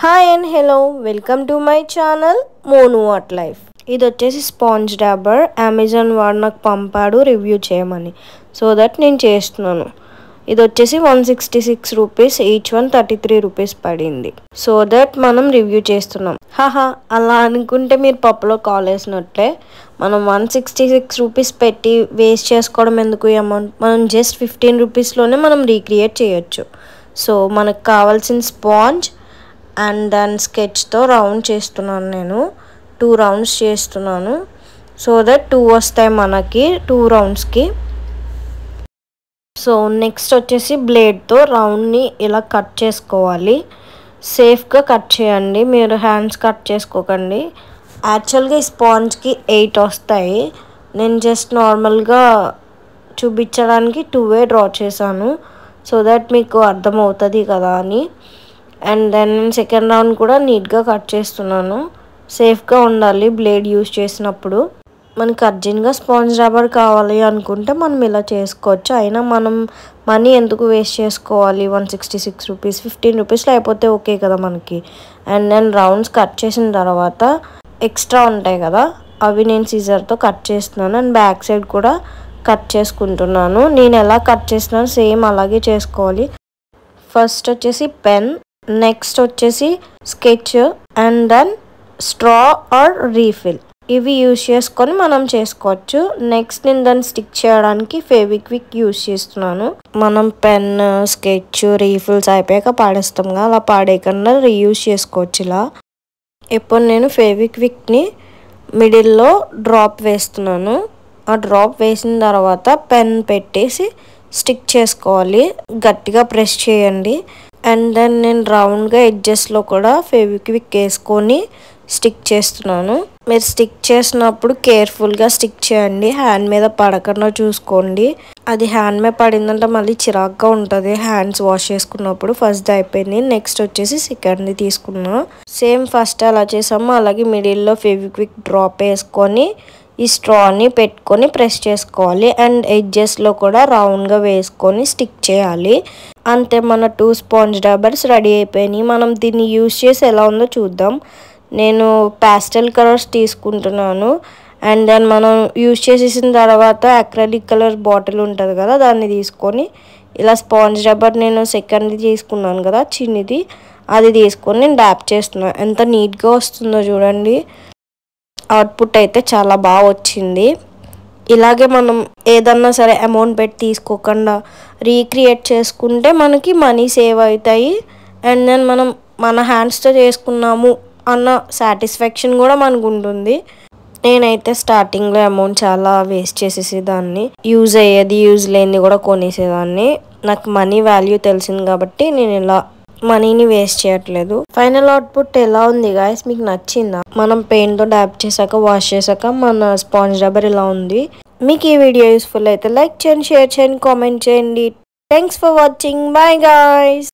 Hi and hello welcome to my channel Monu art life. ఇది వచ్చేసి sponge Dabur. Amazon వాడు నాకు పంపాడు రివ్యూ చేయమని, సో దట్ నేను చేస్తున్నాను. ఇది వచ్చేసి 166 రూపీస్, ఈచ్ వన్ 33 రూపీస్ పడింది. సో దట్ మనం రివ్యూ చేస్తున్నాం. హాహా, అలా అనుకుంటే మీరు పప్పులో కాలేసినట్లే. మనం 166 రూపీస్ పెట్టి వేస్ట్ చేసుకోవడం ఎందుకు అమౌంట్. మనం జస్ట్ 15 రూపీస్లోనే మనం రీక్రియేట్ చేయొచ్చు. సో మనకు కావాల్సిన స్పాంజ్ అండ్ దాని స్కెచ్తో రౌండ్ చేస్తున్నాను. నేను 2 రౌండ్స్ చేస్తున్నాను, సో దట్ 2 వస్తాయి మనకి 2 రౌండ్స్కి. సో నెక్స్ట్ వచ్చేసి బ్లేడ్తో రౌండ్ని ఇలా కట్ చేసుకోవాలి. సేఫ్గా కట్ చేయండి, మీరు హ్యాండ్స్ కట్ చేసుకోకండి. యాక్చువల్గా ఈ స్పాంజ్కి 8 వస్తాయి. నేను జస్ట్ నార్మల్గా చూపించడానికి 2 డ్రా చేశాను, సో దట్ మీకు అర్థమవుతుంది కదా అని. అండ్ దెన్ సెకండ్ రౌండ్ కూడా నీట్గా కట్ చేస్తున్నాను. సేఫ్గా ఉండాలి బ్లేడ్ యూజ్ చేసినప్పుడు. మనకి అర్జెంట్గా స్పాంజ్ రబ్బర్ కావాలి అనుకుంటే మనం ఇలా చేసుకోవచ్చు. అయినా మనం మనీ ఎందుకు వేస్ట్ చేసుకోవాలి? 166 రూపీస్, 15 రూపీస్లో అయిపోతే ఓకే కదా మనకి. అండ్ దెన్ రౌండ్స్ కట్ చేసిన తర్వాత ఎక్స్ట్రా ఉంటాయి కదా, అవి నేను సీజర్తో కట్ చేస్తున్నాను. అండ్ బ్యాక్ సైడ్ కూడా కట్ చేసుకుంటున్నాను. నేను ఎలా కట్ చేస్తున్నాను సేమ్ అలాగే చేసుకోవాలి. ఫస్ట్ వచ్చేసి పెన్, నెక్స్ట్ వచ్చేసి sketch, and then straw or refill, ఇవి యూజ్ చేసుకొని మనం చేసుకోవచ్చు. నెక్స్ట్ నేను దాన్ని స్టిక్ చేయడానికి ఫెవిక్విక్ యూజ్ చేస్తున్నాను. మనం పెన్, స్కెచ్, రీఫిల్స్ అయిపోయాక పాడేస్తాం కదా, అలా పాడేయకుండా రీయూజ్ చేసుకోవచ్చు ఇలా. ఇప్పుడు నేను ఫెవిక్విక్ని మిడిల్లో డ్రాప్ వేస్తున్నాను. ఆ డ్రాప్ వేసిన తర్వాత పెన్ పెట్టేసి స్టిక్ చేసుకోవాలి, గట్టిగా ప్రెస్ చేయండి. అండ్ దెన్ నేను రౌండ్గా ఎడ్జెస్లో కూడా ఫెవిక్విక్ వేసుకొని స్టిక్ చేస్తున్నాను. మీరు స్టిక్ చేసినప్పుడు కేర్ఫుల్గా స్టిక్ చేయండి, హ్యాండ్ మీద పడకుండా చూసుకోండి. అది హ్యాండ్ మీద పడిందంటే మళ్ళీ చిరాగ్గా ఉంటుంది హ్యాండ్స్ వాష్ చేసుకున్నప్పుడు. ఫస్ట్ అయిపోయింది. నెక్స్ట్ వచ్చేసి సెకండ్ది తీసుకున్నా. సేమ్ ఫస్ట్ ఎలా చేసామో అలాగే మిడిల్లో ఫెవిక్విక్ డ్రాప్ వేసుకొని ఈ స్ట్రాని పెట్టుకొని ప్రెస్ చేసుకోవాలి. అండ్ ఎడ్జెస్లో కూడా రౌండ్గా వేసుకొని స్టిక్ చేయాలి. అంతే, మన 2 స్పాంజ్ రబ్బర్స్ రెడీ అయిపోయినాయి. మనం దీన్ని యూజ్ చేసి ఎలా ఉందో చూద్దాం. నేను ప్యాస్టల్ కలర్స్ తీసుకుంటున్నాను. అండ్ దెన్ మనం యూజ్ చేసేసిన తర్వాత అక్రిలిక్ కలర్ బాటిల్ ఉంటుంది కదా, దాన్ని తీసుకొని ఇలా స్పాంజ్ రబ్బర్ నేను సెకండ్ది తీసుకున్నాను కదా చిన్నది, అది తీసుకొని నేను డ్యాప్ చేస్తున్నాను. ఎంత నీట్గా వస్తుందో చూడండి. అవుట్పుట్ అయితే చాలా బాగా వచ్చింది. ఇలాగే మనం ఏదన్నా సరే అమౌంట్ పెట్టి తీసుకోకుండా రీక్రియేట్ చేసుకుంటే మనకి మనీ సేవ్ అవుతాయి. అండ్ దెన్ మనం మన హ్యాండ్స్తో చేసుకున్నాము అన్న సాటిస్ఫాక్షన్ కూడా మనకు ఉంటుంది. నేనైతే స్టార్టింగ్లో అమౌంట్ చాలా వేస్ట్ చేసేసేదాన్ని, యూజ్ అయ్యేది యూజ్ లేనిది కూడా కొనేసేదాన్ని. నాకు మనీ వాల్యూ తెలిసింది కాబట్టి నేను ఇలా మనీని వేస్ట్ చేయట్లేదు. ఫైనల్ అవుట్పుట్ ఎలా ఉంది గాయస్, మీకు నచ్చిందా? మనం పెయింట్తో డ్యాప్ చేశాక వాష్ చేశాక మన స్పాంజ్ రబ్బర్ ఇలా ఉంది. మీకు ఈ వీడియో యూస్ఫుల్ అయితే లైక్ చేయండి, షేర్ చేయండి, కామెంట్ చేయండి. Thanks for watching. Bye guys.